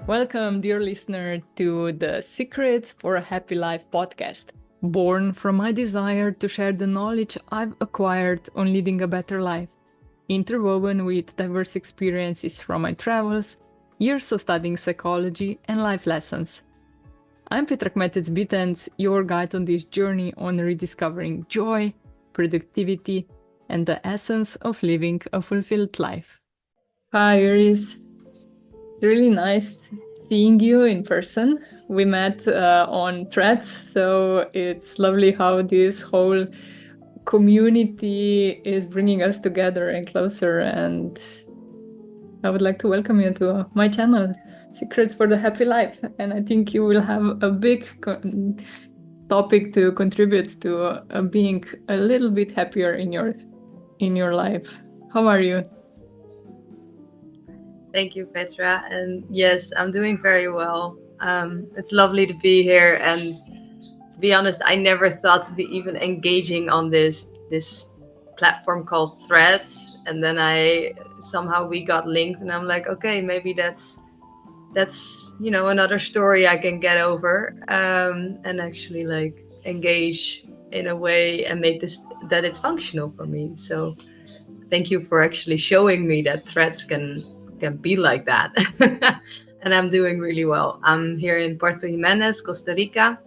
Welcome, dear listener, to the Secrets for a Happy Life podcast, born from my desire to share the knowledge I've acquired on leading a better life, interwoven with diverse experiences from my travels, years of studying psychology, and life lessons. I'm Petra Kmetec-Bitens, your guide on this journey on rediscovering joy, productivity, and the essence of living a fulfilled life. Hi, Iris. Really nice seeing you in person. We met on Threads, so it's lovely how this whole community is bringing us together and closer. And I would like to welcome you to my channel, Secrets for the Happy Life. And I think you will have a big topic to contribute to being a little bit happier in your life. How are you? Thank you, Petra. And yes, I'm doing very well. It's lovely to be here. And to be honest, I never thought to be even engaging on this platform called Threads. And then somehow we got linked, and I'm like, okay, maybe that's another story I can get over, and actually like engage in a way and make that it's functional for me. So thank you for actually showing me that Threads can be like that. And I'm doing really well. I'm here in Puerto Jimenez, Costa Rica,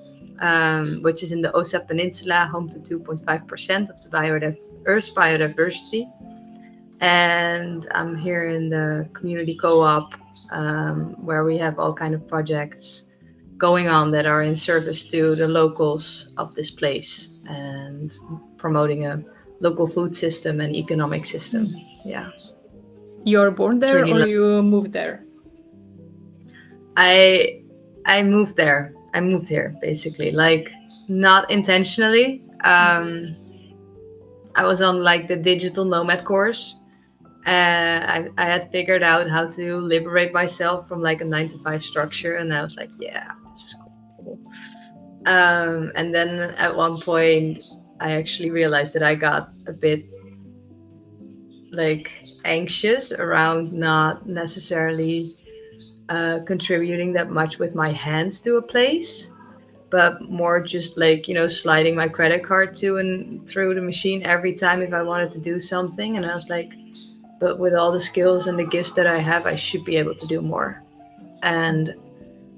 which is in the Osa Peninsula, home to 2.5% of the Earth's biodiversity. And I'm here in the community co-op, where we have all kind of projects going on that are in service to the locals of this place and promoting a local food system and economic system. Yeah. You're born there or you moved there? I moved there. I moved here basically, like not intentionally. I was on like the digital nomad course. I had figured out how to liberate myself from like a 9-to-5 structure, and I was like, yeah, this is cool. And then at one point, I actually realized that I got a bit like anxious around not necessarily contributing that much with my hands to a place, but more just like, sliding my credit card to and through the machine every time if I wanted to do something. And I was like, but with all the skills and the gifts that I have, I should be able to do more. And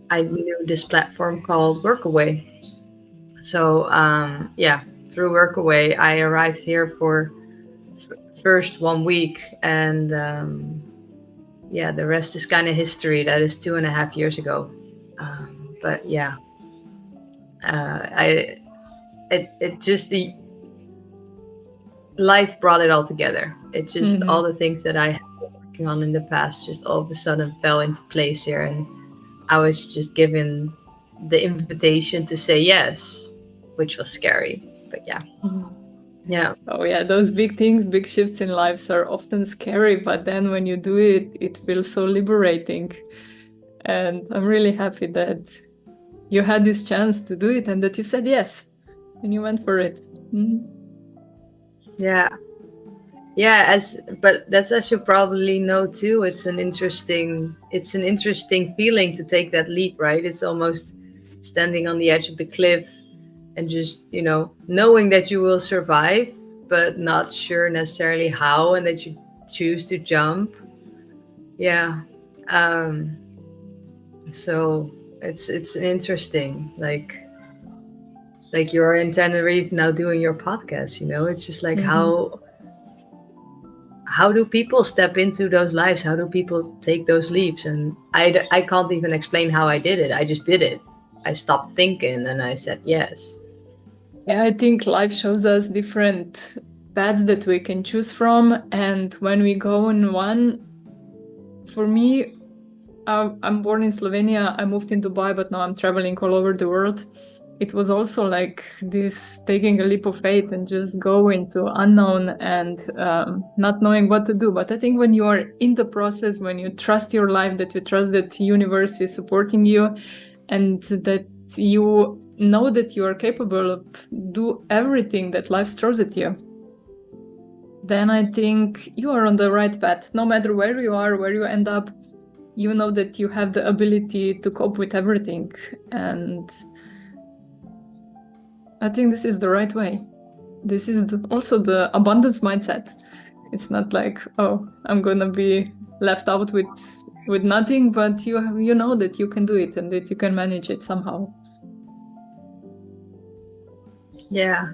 I knew this platform called Workaway. So through Workaway, I arrived here for first 1 week, and the rest is kind of history. That is 2.5 years ago. But yeah, life brought it all together. It just all the things that I had been working on in the past just all of a sudden fell into place here, and I was just given the invitation to say yes, which was scary. But yeah. Yeah. Oh yeah, those big things, big shifts in lives are often scary, but then when you do it, it feels so liberating. And I'm really happy that you had this chance to do it and that you said yes and you went for it. Yeah. Yeah, but that's, as you probably know too, it's an interesting feeling to take that leap, right? It's almost standing on the edge of the cliff and just, knowing that you will survive, but not sure necessarily how, and that you choose to jump. Yeah. So it's interesting, like you're in Tenerife now doing your podcast, it's just like, how do people step into those lives? How do people take those leaps? And I can't even explain how I did it. I just did it. I stopped thinking and I said yes. Yeah, I think life shows us different paths that we can choose from. And when we go on one, for me, I'm born in Slovenia. I moved in Dubai, but now I'm traveling all over the world. It was also like this taking a leap of faith and just go into unknown and not knowing what to do. But I think when you are in the process, when you trust your life, that you trust that the universe is supporting you and that you know that you are capable of do everything that life throws at you, then I think you are on the right path. No matter where you are, where you end up, you know that you have the ability to cope with everything. And I think this is the right way. This is also the abundance mindset. It's not like, oh, I'm gonna be left out with nothing, but you know that you can do it and that you can manage it somehow. Yeah.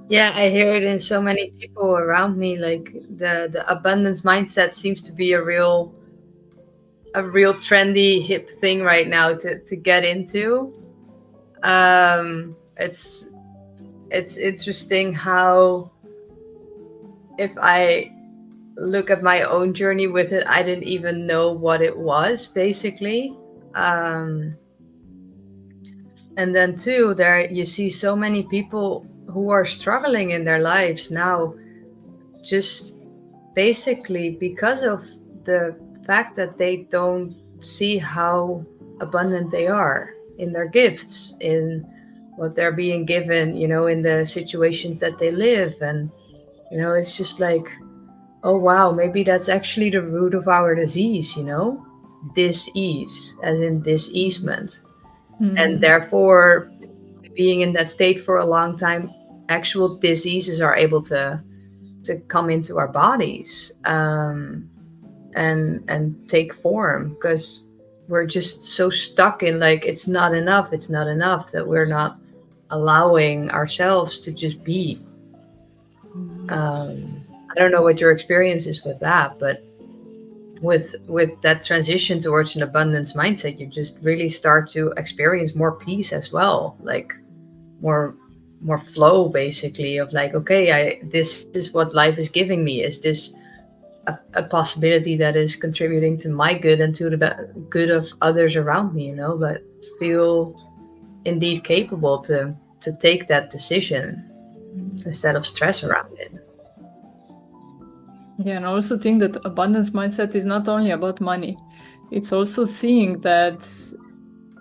Yeah, I hear it in so many people around me. Like the abundance mindset seems to be a real trendy hip thing right now to get into. It's interesting how, if I look at my own journey with it, I didn't even know what it was, basically. And then too, there you see so many people who are struggling in their lives now, just basically because of the fact that they don't see how abundant they are in their gifts, in what they're being given, in the situations that they live. And it's just like, oh wow, maybe that's actually the root of our disease, dis-ease, as in diseasement. And therefore, being in that state for a long time, actual diseases are able to come into our bodies, and take form, because we're just so stuck in like, it's not enough, that we're not allowing ourselves to just be. I don't know what your experience is with that, but with that transition towards an abundance mindset, you just really start to experience more peace as well, like more flow, basically, of like, okay, this is what life is giving me. Is this a possibility that is contributing to my good and to the good of others around me, but feel indeed capable to take that decision instead of stress around it. Yeah, and I also think that abundance mindset is not only about money. It's also seeing that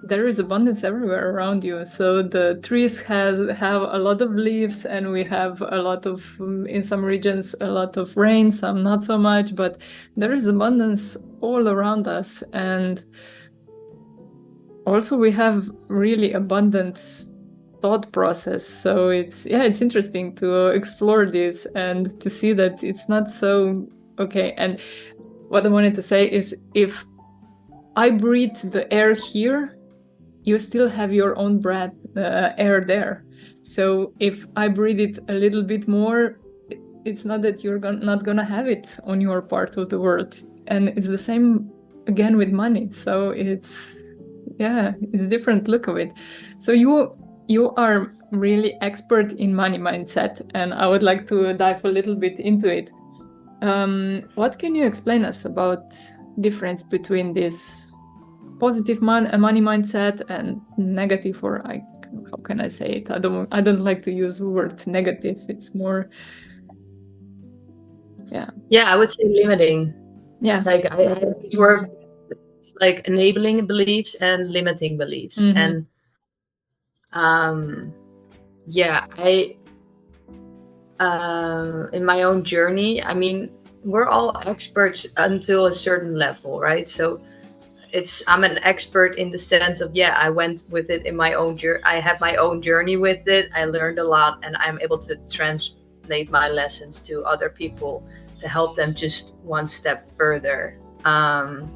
there is abundance everywhere around you. So the trees have a lot of leaves, and we have a lot of, in some regions, a lot of rain, some not so much, but there is abundance all around us. And also we have really abundant thought process. So it's interesting to explore this and to see that it's not so okay. And what I wanted to say is, if I breathe the air here, you still have your own breath, air there. So if I breathe it a little bit more, it's not that you're not gonna have it on your part of the world. And it's the same again with money. So it's a different look of it. So you are really expert in money mindset, and I would like to dive a little bit into it. What can you explain us about difference between this positive money mindset and negative, or how can I say it? I don't like to use the word negative. It's more, I would say limiting. Like I work, it's like enabling beliefs and limiting beliefs. And I in my own journey, I mean, we're all experts until a certain level, right? So I'm an expert in the sense of, I went with it in my own journey. I have my own journey with it. I learned a lot, and I'm able to translate my lessons to other people to help them just one step further. And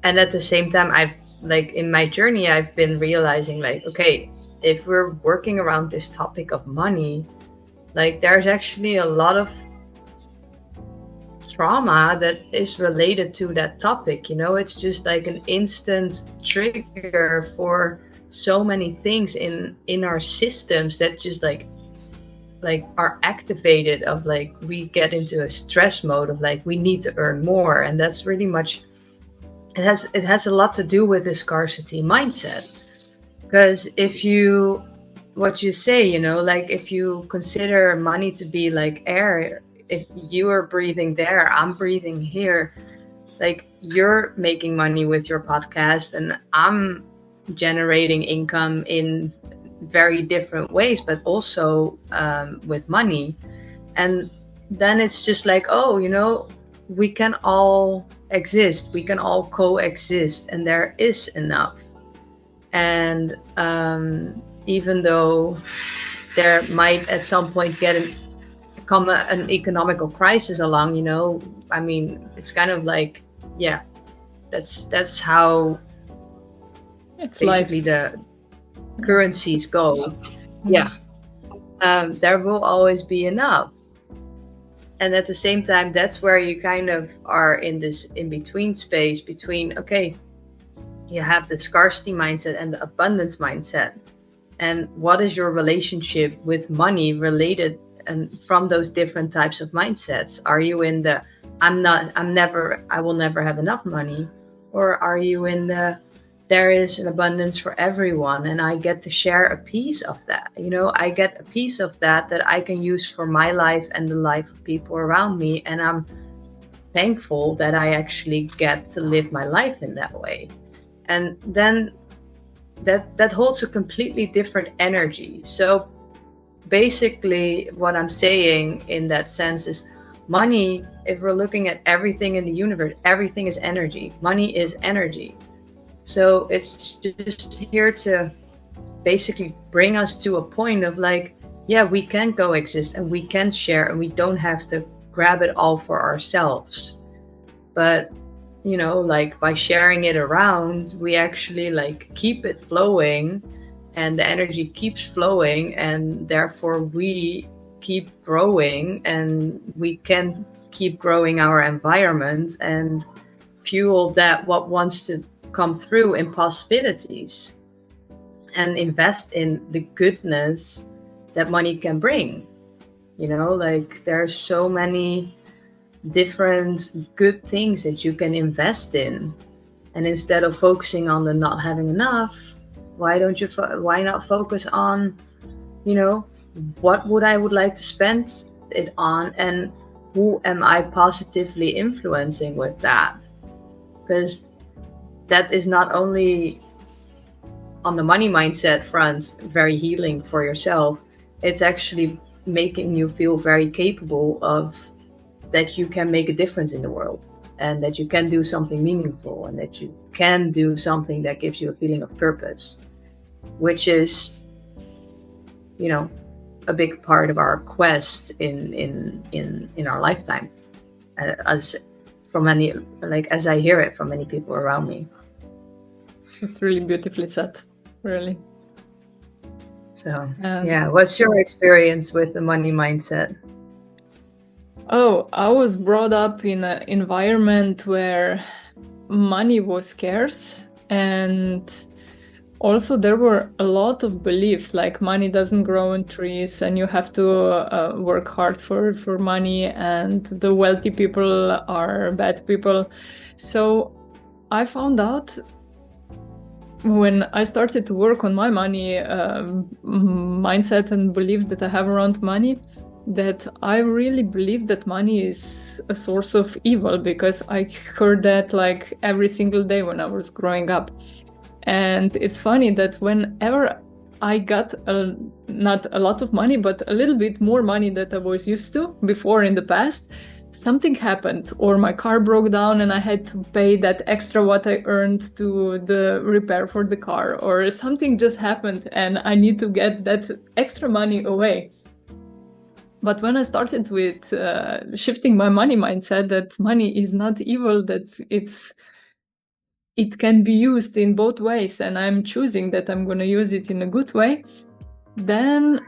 at the same time, in my journey, I've been realizing, like, okay, if we're working around this topic of money, like, there's actually a lot of trauma that is related to that topic. It's just like an instant trigger for so many things in our systems that just like are activated, of like, we get into a stress mode of like, we need to earn more. And that's really much, it has a lot to do with the scarcity mindset. Because what you say, like, if you consider money to be like air, if you are breathing there, I'm breathing here, like, you're making money with your podcast and I'm generating income in very different ways, but also with money. And then it's just like, we can all exist. We can all coexist, and there is enough. And even though there might at some point come an economical crisis along, I mean, it's kind of like, yeah, that's how It's basically life. the currencies go. Yeah. There will always be enough. And at the same time, that's where you kind of are in this in-between space between, okay, you have the scarcity mindset and the abundance mindset. And what is your relationship with money related and from those different types of mindsets? Are you in the I will never have enough money? Or are you in the there is an abundance for everyone and I get to share a piece of that? I get a piece of that I can use for my life and the life of people around me. And I'm thankful that I actually get to live my life in that way. And then that holds a completely different energy. So basically what I'm saying in that sense is money, if we're looking at everything in the universe, everything is energy. Money is energy. So it's just here to basically bring us to a point of like, yeah, we can coexist and we can share and we don't have to grab it all for ourselves. But like by sharing it around, we actually like keep it flowing and the energy keeps flowing, and therefore we keep growing and we can keep growing our environment and fuel that what wants to come through in possibilities and invest in the goodness that money can bring. Like there's so many different good things that you can invest in, and instead of focusing on the not having enough, why not focus on what would like to spend it on, and who am I positively influencing with that? Because that is not only on the money mindset front very healing for yourself, it's actually making you feel very capable of that you can make a difference in the world, and that you can do something meaningful, and that you can do something that gives you a feeling of purpose, which is, a big part of our quest in our lifetime, as I hear it from many people around me. It's really beautifully said, really. So, yeah, what's your experience with the money mindset? Oh, I was brought up in an environment where money was scarce, and also there were a lot of beliefs like money doesn't grow on trees and you have to work hard for money, and the wealthy people are bad people. So I found out when I started to work on my money mindset and beliefs that I have around money, that I really believe that money is a source of evil, because I heard that like every single day when I was growing up. And it's funny that whenever I got not a lot of money, but a little bit more money that I was used to before in the past, something happened, or my car broke down and I had to pay that extra what I earned to the repair for the car, or something just happened and I need to get that extra money away. But when I started with shifting my money mindset, that money is not evil, that it can be used in both ways, and I'm choosing that I'm going to use it in a good way, then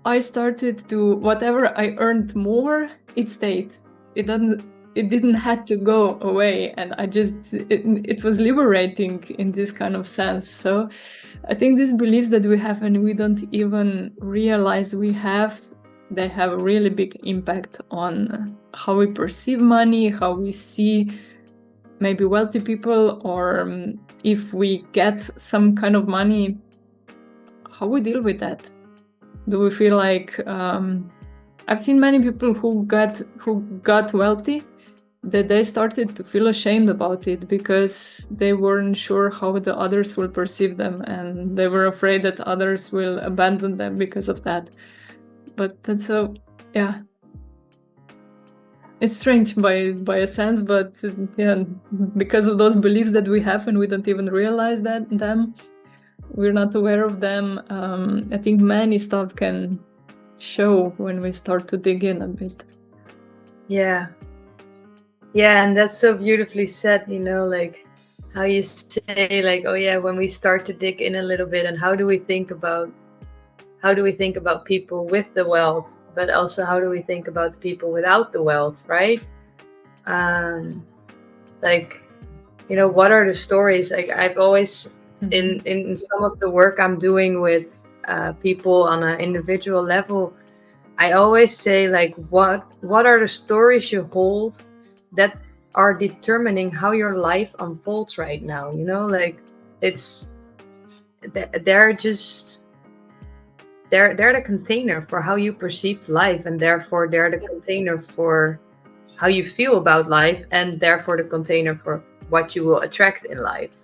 I started to, whatever I earned more, it stayed. It didn't have to go away, and it was liberating in this kind of sense. So I think these beliefs that we have and we don't even realize we have, they have a really big impact on how we perceive money, how we see maybe wealthy people, or if we get some kind of money, how we deal with that. Do we feel like I've seen many people who got wealthy, that they started to feel ashamed about it because they weren't sure how the others will perceive them, and they were afraid that others will abandon them because of that. But that's so, yeah. It's strange by a sense, but yeah, because of those beliefs that we have and we don't even realize that them, we're not aware of them. I think many stuff can show when we start to dig in a bit. Yeah. Yeah, and that's so beautifully said, like how you say like, oh yeah, when we start to dig in a little bit, and how do we think about people with the wealth, but also how do we think about people without the wealth, right? Like, what are the stories? Like I've always in some of the work I'm doing with people on an individual level, I always say like, what are the stories you hold that are determining how your life unfolds right now? Like it's they're just they're the container for how you perceive life, and therefore they're the container for how you feel about life, and therefore the container for what you will attract in life.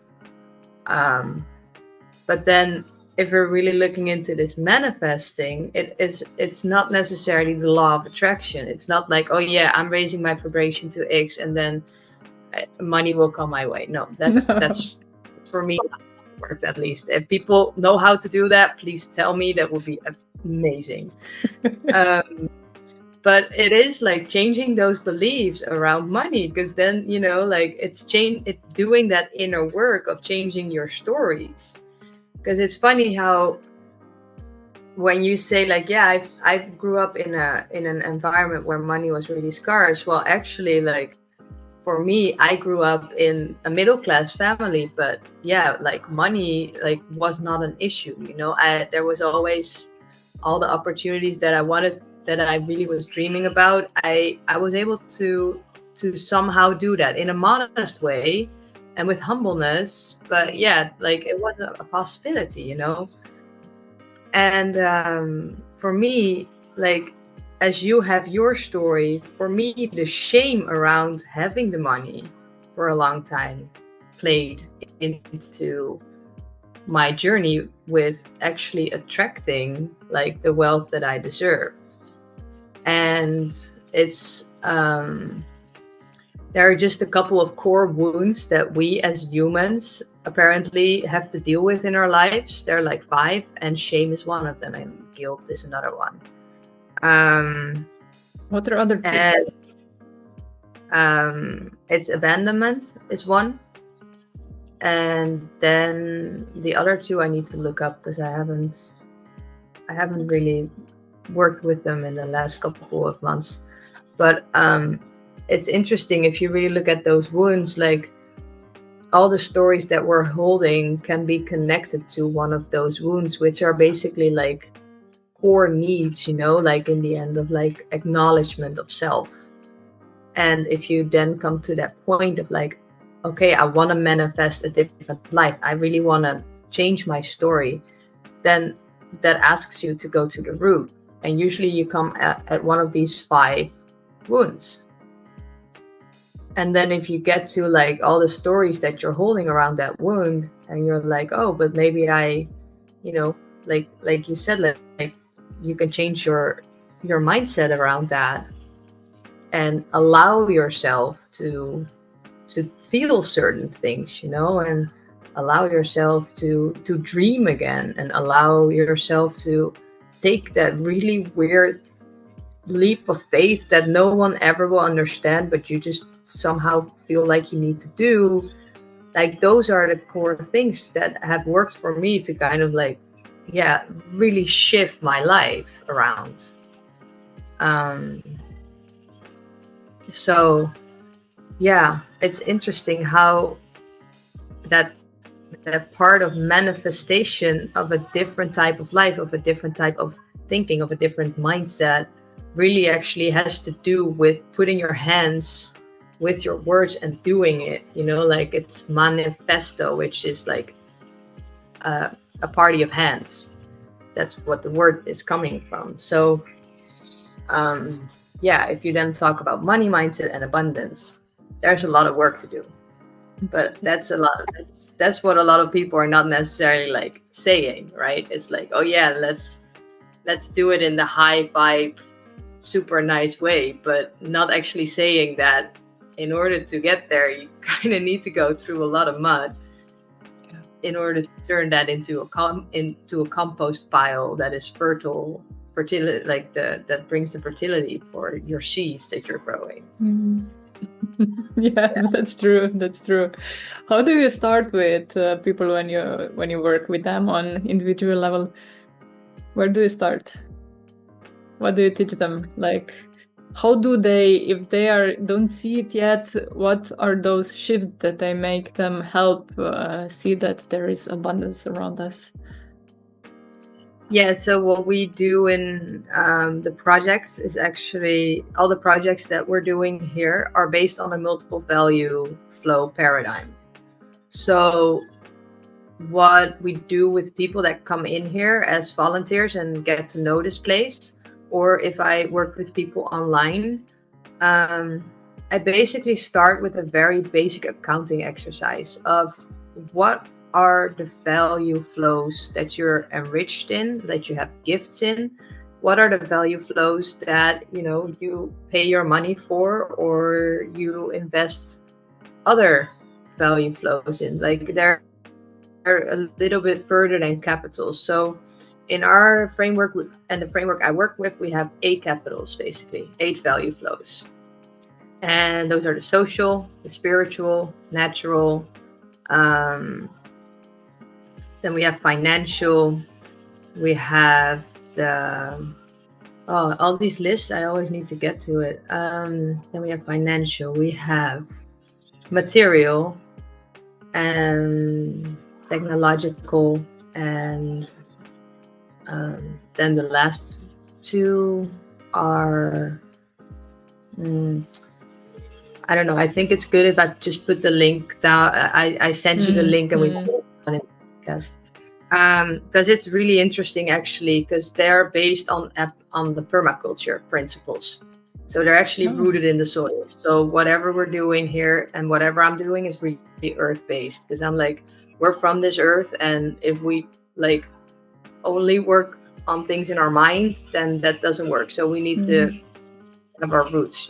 But then if we're really looking into this manifesting, it's not necessarily the law of attraction. It's not like, oh yeah, I'm raising my vibration to X and then money will come my way. No, that's for me worked, at least. If people know how to do that, please tell me. That would be amazing. But it is like changing those beliefs around money, because then like it's doing that inner work of changing your stories. Because it's funny how when you say like, yeah, I grew up in an environment where money was really scarce. Well, actually, like for me, I grew up in a middle class family, but yeah, like money like was not an issue. There was always all the opportunities that I wanted, that I really was dreaming about. I was able to somehow do that in a modest way and with humbleness, but yeah, like it was a possibility. And for me, like, as you have your story, for me, the shame around having the money for a long time played into my journey with actually attracting like the wealth that I deserve. And it's there are just a couple of core wounds that we as humans apparently have to deal with in our lives. There are like 5, and shame is one of them, and guilt is another one. What are other two? And it's abandonment is one. And then the other 2 I need to look up, because I haven't really worked with them in the last couple of months. But it's interesting if you really look at those wounds, like all the stories that we're holding can be connected to one of those wounds, which are basically like core needs, like in the end of like acknowledgement of self. And if you then come to that point of like, okay, I want to manifest a different life, I really want to change my story, then that asks you to go to the root. And usually you come at one of these 5 wounds. And then if you get to like all the stories that you're holding around that wound, and you're like, oh, but maybe I, like you said, like you can change your mindset around that and allow yourself to feel certain things, and allow yourself to dream again, and allow yourself to take that really weird leap of faith that no one ever will understand, but you just somehow feel like you need to do. Like those are the core things that have worked for me to kind of like, yeah, really shift my life around. So yeah, it's interesting how that part of manifestation of a different type of life, of a different type of thinking, of a different mindset, really actually has to do with putting your hands with your words and doing it. Like it's manifesto, which is like a party of hands. That's what the word is coming from. So yeah, if you then talk about money mindset and abundance, there's a lot of work to do. But that's what a lot of people are not necessarily like saying, right? It's like, oh yeah, let's do it in the high vibe super nice way, but not actually saying that in order to get there, you kind of need to go through a lot of mud in order to turn that into a compost pile that is fertility, like that brings the fertility for your seeds that you're growing. Yeah, that's true. How do you start with people when you work with them on individual level? Where do you start? What do you teach them? Like, how do they, if they don't see it yet, what are those shifts that they make them help see that there is abundance around us? Yeah, so what we do in the projects is actually all the projects that we're doing here are based on a multiple value flow paradigm. So what we do with people that come in here as volunteers and get to know this place, or if I work with people online, I basically start with a very basic accounting exercise of what are the value flows that you're enriched in, that you have gifts in. What are the value flows that you pay your money for, or you invest other value flows in? Like they're a little bit further than capital. So in our framework and the framework I work with, we have 8 capitals, basically 8 value flows. And those are the social, the spiritual, natural. Then we have financial. We have all these lists. I always need to get to it. Then we have financial. We have material and technological, and then the last 2 are. I don't know. I think it's good if I just put the link down. I send you the link and we go on it. Because it's really interesting actually, because they're based on the permaculture principles. So they're actually rooted in the soil. So whatever we're doing here and whatever I'm doing is really earth based, because I'm like, we're from this earth, and if we like only work on things in our minds, then that doesn't work. So we need to have our roots,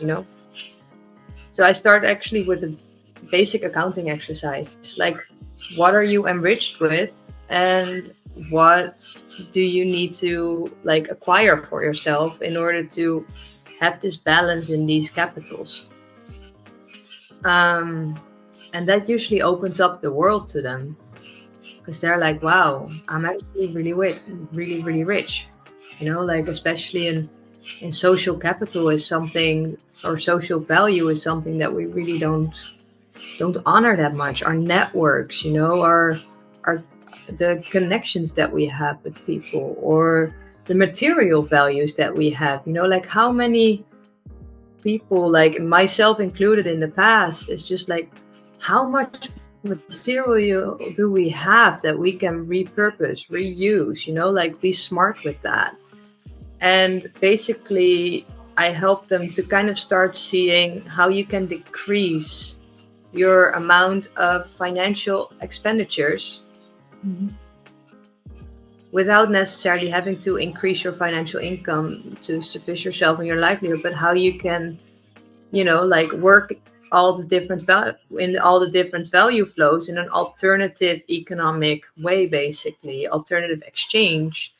So I start actually with a basic accounting exercise, like what are you enriched with, and what do you need to like acquire for yourself in order to have this balance in these capitals. And that usually opens up the world to them, because they're like, wow, I'm actually really rich, like especially in social capital is something, or social value is something that we really don't honor that much. Our networks, our the connections that we have with people, or the material values that we have, like how many people, like myself included in the past, it's just like, how much material do we have that we can repurpose, reuse, like be smart with that. And basically I help them to kind of start seeing how you can decrease your amount of financial expenditures without necessarily having to increase your financial income to suffice yourself and your livelihood, but how you can, like work all the different value flows in an alternative economic way, basically alternative exchange,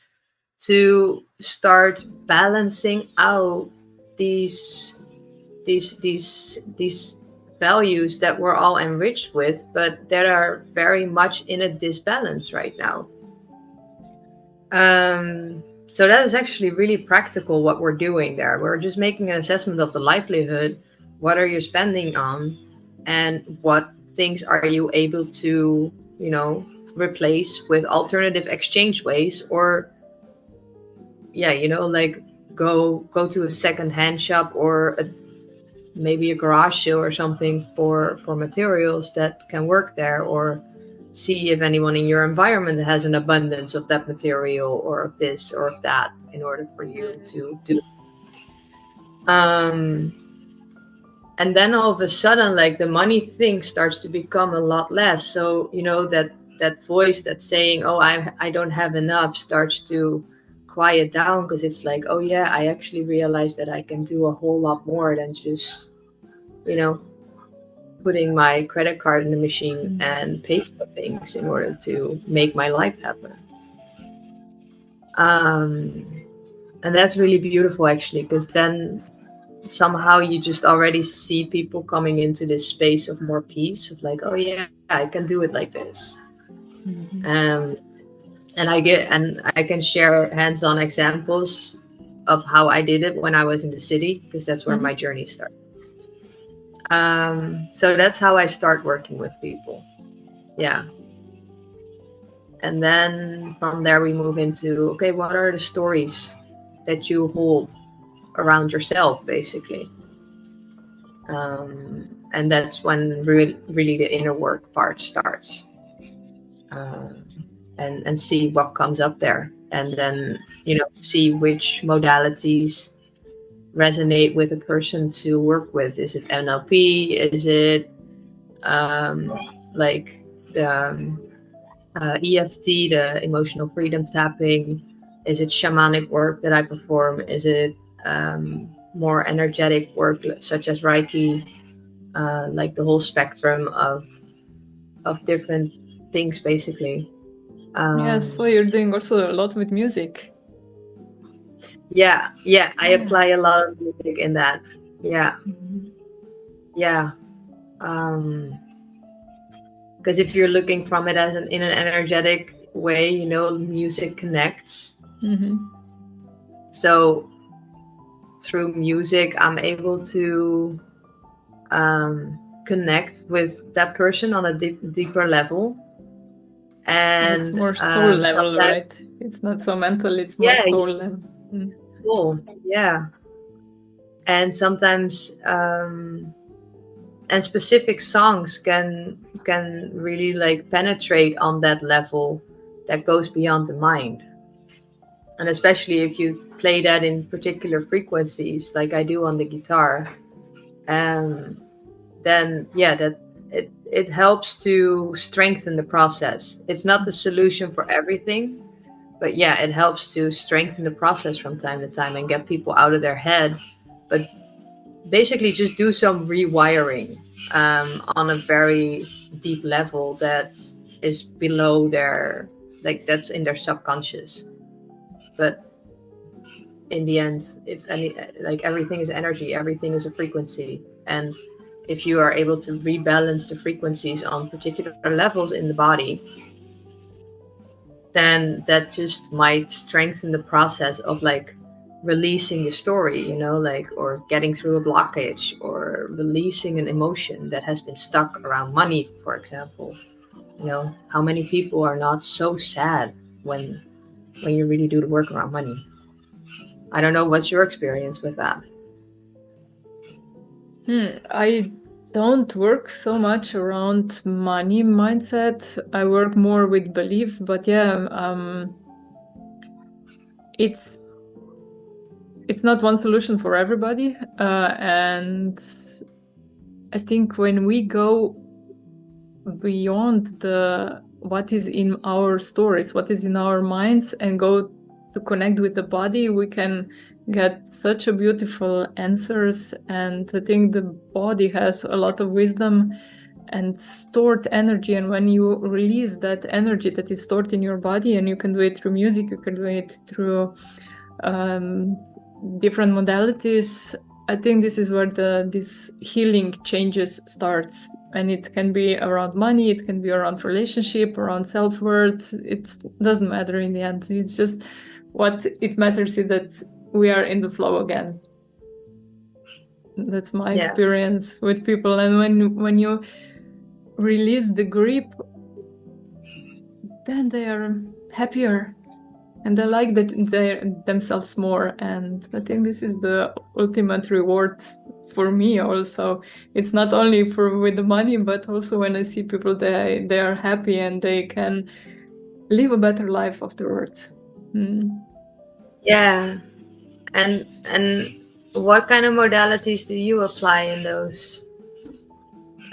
to start balancing out these values that we're all enriched with, but that are very much in a disbalance right now. So that is actually really practical what we're doing there. We're just making an assessment of the livelihood. What are you spending on, and what things are you able to, replace with alternative exchange ways, or like go to a second-hand shop, or maybe a garage sale or something for materials that can work there, or see if anyone in your environment has an abundance of that material or of this or of that, in order for you to do. And then all of a sudden, like the money thing starts to become a lot less. So that voice that's saying, oh, I don't have enough, starts to quiet down, because it's like, oh yeah, I actually realized that I can do a whole lot more than just, you know, putting my credit card in the machine and pay for things in order to make my life happen. And that's really beautiful, actually, because then somehow you just already see people coming into this space of more peace, of like, oh yeah, I can do it like this. And I can share hands-on examples of how I did it when I was in the city, because that's where my journey started. So that's how I start working with people. Yeah. And then from there we move into, okay, what are the stories that you hold around yourself, basically? And that's when really the inner work part starts. And see what comes up there. And then, see which modalities resonate with a person to work with. Is it NLP? Is it like the EFT, the emotional freedom tapping? Is it shamanic work that I perform? Is it more energetic work such as Reiki? Like the whole spectrum of different things, basically. So you're doing also a lot with music. Yeah, I apply a lot of music in that. Yeah. Yeah. Because if you're looking from it as in an energetic way, music connects. So through music, I'm able to connect with that person on a deeper level. And it's more soul level, right? It's not so mental, it's more soul level. Soul, yeah. And sometimes and specific songs can really like penetrate on that level that goes beyond the mind. And especially if you play that in particular frequencies, like I do on the guitar, then yeah, that it helps to strengthen the process. It's not the solution for everything, but yeah, it helps to strengthen the process from time to time and get people out of their head. But basically just do some rewiring on a very deep level that is below their, like, that's in their subconscious. But in the end, if any, like, everything is energy, everything is a frequency. And if you are able to rebalance the frequencies on particular levels in the body, then that just might strengthen the process of like releasing the story, like, or getting through a blockage, or releasing an emotion that has been stuck around money, for example. How many people are not so sad when you really do the work around money? I don't know, what's your experience with that? I don't work so much around money mindset. I work more with beliefs, but yeah, it's not one solution for everybody. And I think when we go beyond what is in our stories, what is in our minds, and go to connect with the body, we can get such a beautiful answers. And I think the body has a lot of wisdom and stored energy, and when you release that energy that is stored in your body, and you can do it through music, you can do it through different modalities, I think this is where this healing changes starts. And it can be around money, it can be around relationship, around self-worth. It doesn't matter in the end. It's just what it matters is that we are in the flow again. That's my experience with people. And when you release the grip, then they are happier and they like themselves more. And I think this is the ultimate reward for me also. It's not only with the money, but also when I see people, they are happy and they can live a better life afterwards. Yeah. And what kind of modalities do you apply in those?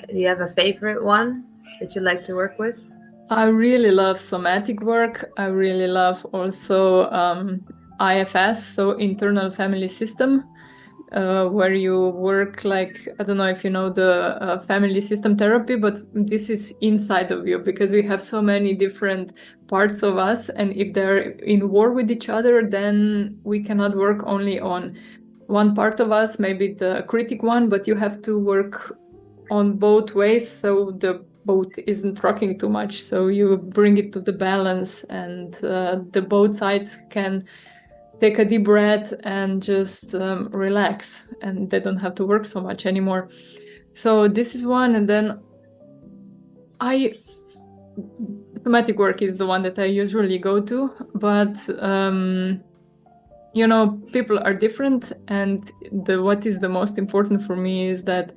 Do you have a favorite one that you like to work with? I really love somatic work. I really love also IFS, so internal family system, where you work like, I don't know if you know the family system therapy, but this is inside of you, because we have so many different parts of us, and if they're in war with each other, then we cannot work only on one part of us, maybe the critic one, but you have to work on both ways, so the boat isn't rocking too much, so you bring it to the balance, and the both sides can take a deep breath and just relax, and they don't have to work so much anymore. So this is one. And then thematic work is the one that I usually go to, but people are different, and what is the most important for me is that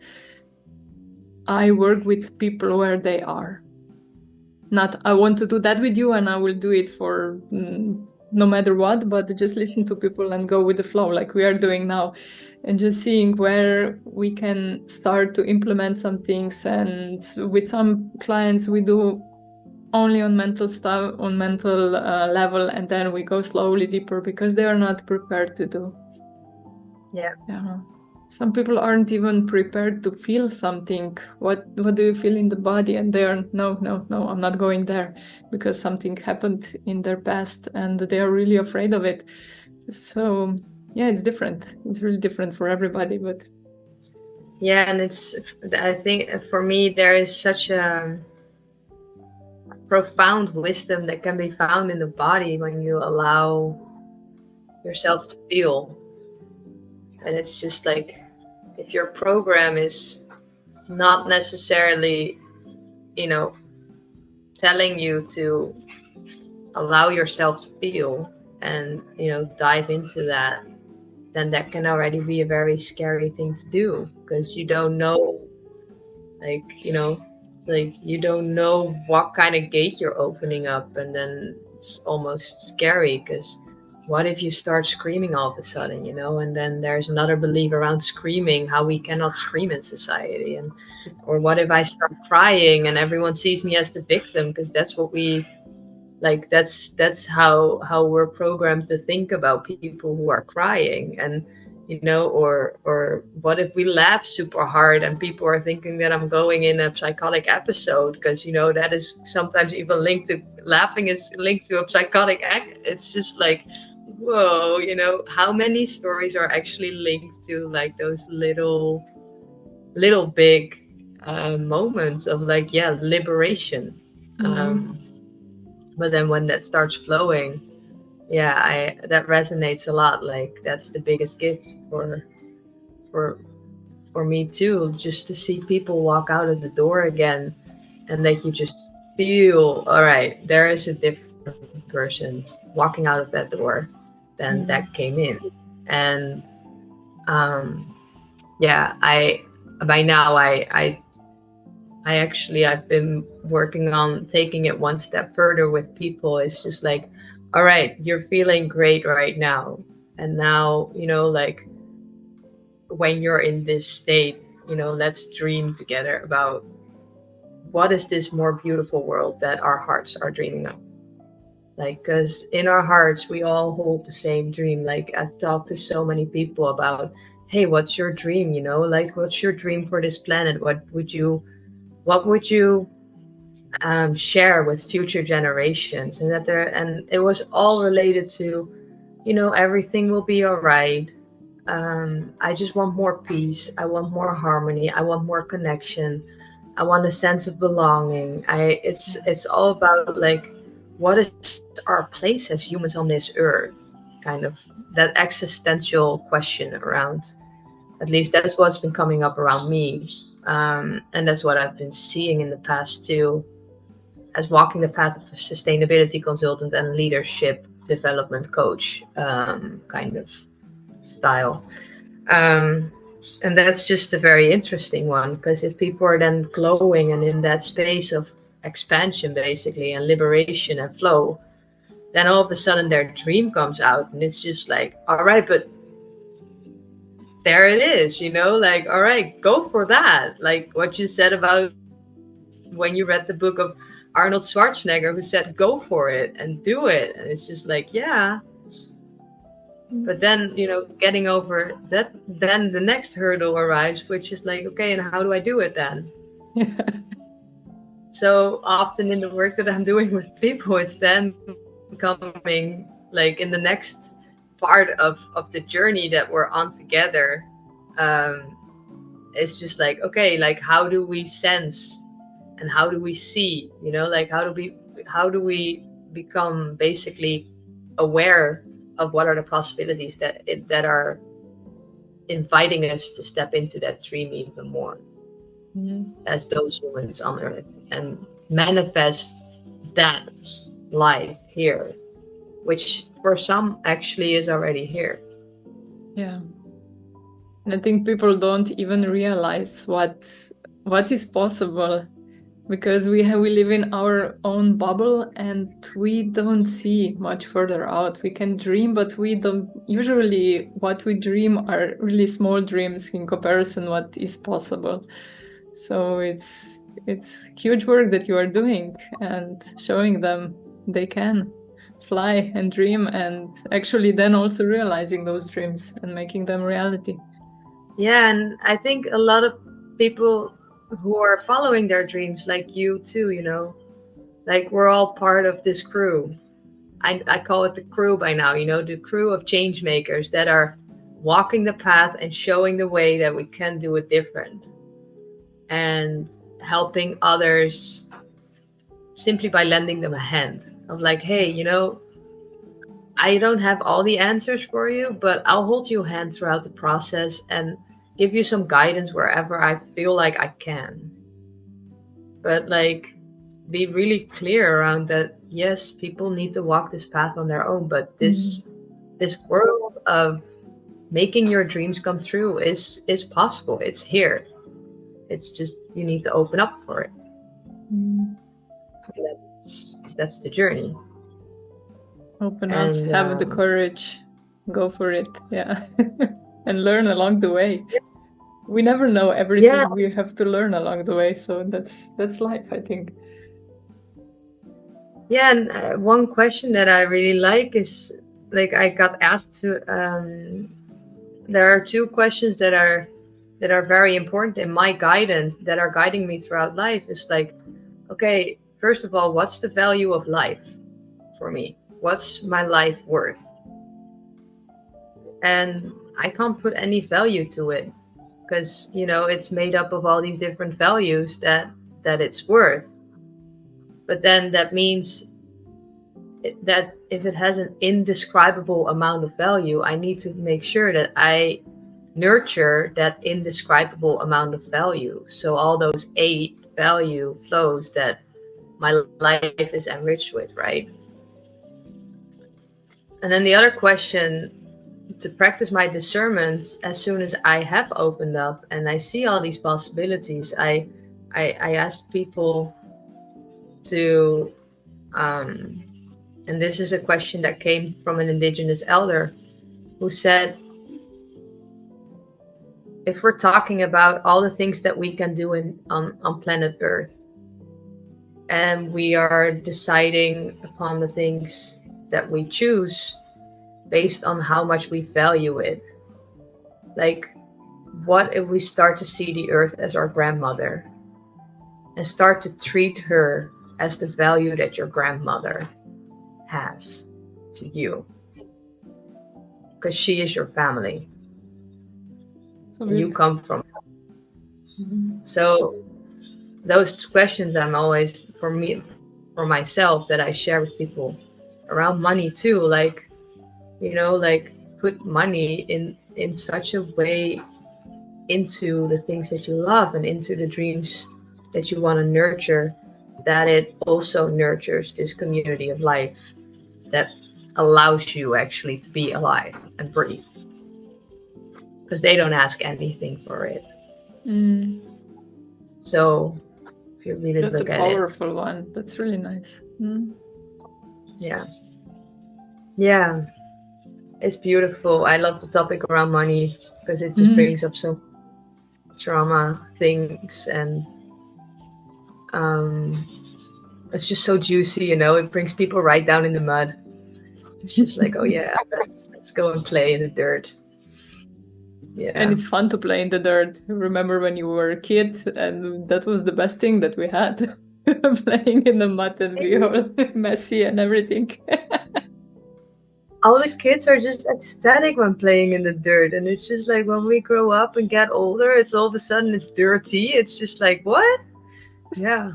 I work with people where they are. Not I want to do that with you and I will do it for no matter what, but just listen to people and go with the flow like we are doing now, and just seeing where we can start to implement some things. And with some clients we do only on mental stuff, on mental level, and then we go slowly deeper because they are not prepared to do. Yeah. Some people aren't even prepared to feel something. What do you feel in the body? And they are, no, I'm not going there, because something happened in their past and they are really afraid of it. So yeah, it's different. It's really different for everybody. But yeah, and I think for me there is such a profound wisdom that can be found in the body when you allow yourself to feel. And it's just like, if your program is not necessarily, telling you to allow yourself to feel and, dive into that, then that can already be a very scary thing to do, because you don't know, you don't know what kind of gate you're opening up. And then it's almost scary, because what if you start screaming all of a sudden, and then there's another belief around screaming, how we cannot scream in society. Or what if I start crying and everyone sees me as the victim, because that's what we like, that's how we're programmed to think about people who are crying. And or what if we laugh super hard and people are thinking that I'm going in a psychotic episode, because that is sometimes even linked to, laughing is linked to a psychotic act. It's just like, whoa, how many stories are actually linked to like those little big moments of liberation. But then when that starts flowing, that resonates a lot. Like, that's the biggest gift for me too, just to see people walk out of the door again, and that you just feel, all right, there is a different person walking out of that door than that came in. And by now I've been working on taking it one step further with people. It's just like, all right, you're feeling great right now. And now, when you're in this state, let's dream together about what is this more beautiful world that our hearts are dreaming of. Like, because in our hearts, we all hold the same dream. Like, I've talked to so many people about, hey, what's your dream? Like, what's your dream for this planet? What would you share with future generations? And it was all related to, everything will be all right. I just want more peace. I want more harmony. I want more connection. I want a sense of belonging. It's all about like, what is our place as humans on this earth? Kind of that existential question around, at least that's what's been coming up around me. And that's what I've been seeing in the past too, as walking the path of a sustainability consultant and leadership development coach, kind of style. And that's just a very interesting one, because if people are then glowing and in that space of expansion basically, and liberation and flow, then all of a sudden their dream comes out, and it's just like, all right, but there it is, like, all right, go for that. Like what you said about when you read the book of Arnold Schwarzenegger, who said, go for it and do it. And it's just like, yeah, But then, getting over that, then the next hurdle arrives, which is like, okay, and how do I do it then? So often in the work that I'm doing with people, it's then coming like in the next part of the journey that we're on together. It's just like, okay, like how do we sense and how do we see, like how do we become basically aware of what are the possibilities that are inviting us to step into that dream even more, as those humans on Earth, and manifest that life here, which for some actually is already here. Yeah. And I think people don't even realize what is possible, because we live in our own bubble and we don't see much further out. We can dream, but we don't usually, what we dream are really small dreams in comparison what is possible. So it's huge work that you are doing and showing them they can fly and dream, and actually then also realizing those dreams and making them reality. Yeah, and I think a lot of people who are following their dreams, like you too, like we're all part of this crew. I call it the crew by now, the crew of change makers that are walking the path and showing the way that we can do it different, and helping others simply by lending them a hand of like, hey, I don't have all the answers for you, but I'll hold your hand throughout the process and give you some guidance wherever I feel like I can. But like, be really clear around that. Yes, people need to walk this path on their own, but this world of making your dreams come true is possible. It's here. It's just you need to open up for it. That's the journey. Open up, have the courage, go for it. Yeah. And learn along the way. We never know everything. We have to learn along the way. So that's life, I think. Yeah, and one question that I really like is, like, I got asked to. There are two questions that are very important in my guidance, that are guiding me throughout life. Is like, okay, first of all, what's the value of life for me? What's my life worth? And I can't put any value to it, because it's made up of all these different values that it's worth. But then that means that if it has an indescribable amount of value, I need to make sure that I nurture that indescribable amount of value. So all those 8 value flows that my life is enriched with, right? And then the other question, to practice my discernment, as soon as I have opened up and I see all these possibilities, I ask people to, and this is a question that came from an indigenous elder who said, if we're talking about all the things that we can do on planet Earth, and we are deciding upon the things that we choose based on how much we value it, like, what if we start to see the Earth as our grandmother and start to treat her as the value that your grandmother has to you, because she is your family. So you come from. So those questions, I'm always, for myself, that I share with people around money too, like, like, put money in such a way into the things that you love and into the dreams that you want to nurture, that it also nurtures this community of life that allows you actually to be alive and breathe, because they don't ask anything for it. So if you really look at it, that's a powerful one. That's really nice. Yeah, it's beautiful. I love the topic around money, because it just brings up so trauma things, and it's just so juicy, it brings people right down in the mud. It's just like, oh yeah, let's go and play in the dirt. Yeah. And it's fun to play in the dirt. Remember when you were a kid, and that was the best thing that we had. Playing in the mud and be all messy and everything. All the kids are just ecstatic when playing in the dirt, and it's just like when we grow up and get older, it's all of a sudden it's dirty. It's just like, what? Yeah.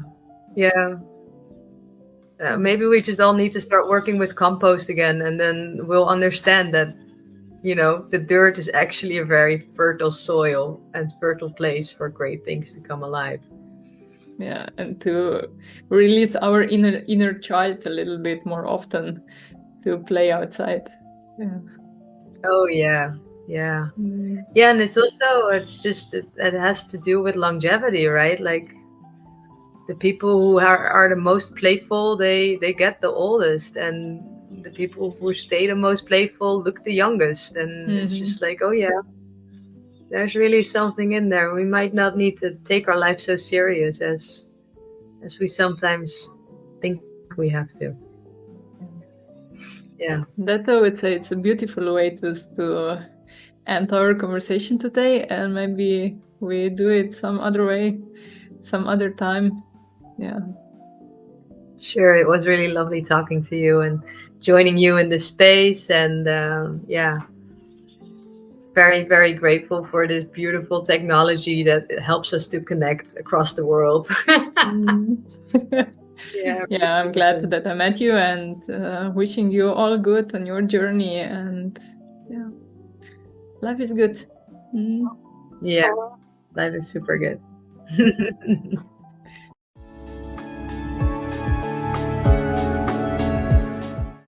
Maybe we just all need to start working with compost again, and then we'll understand that, the dirt is actually a very fertile soil and fertile place for great things to come alive. Yeah, and to release our inner child a little bit more often, to play outside. Yeah. Oh yeah. Yeah, and it has to do with longevity, right? Like the people who are the most playful, they get the oldest, and the people who stay the most playful look the youngest. And it's just like, oh yeah, there's really something in there. We might not need to take our life so serious as we sometimes think we have to. Yeah. That I would say it's a beautiful way to end our conversation today, and maybe we do it some other way, some other time. Yeah. Sure, it was really lovely talking to you and joining you in this space, and very, very grateful for this beautiful technology that helps us to connect across the world. Yeah, I'm glad that I met you, and wishing you all good on your journey, and yeah, life is good. Yeah, life is super good.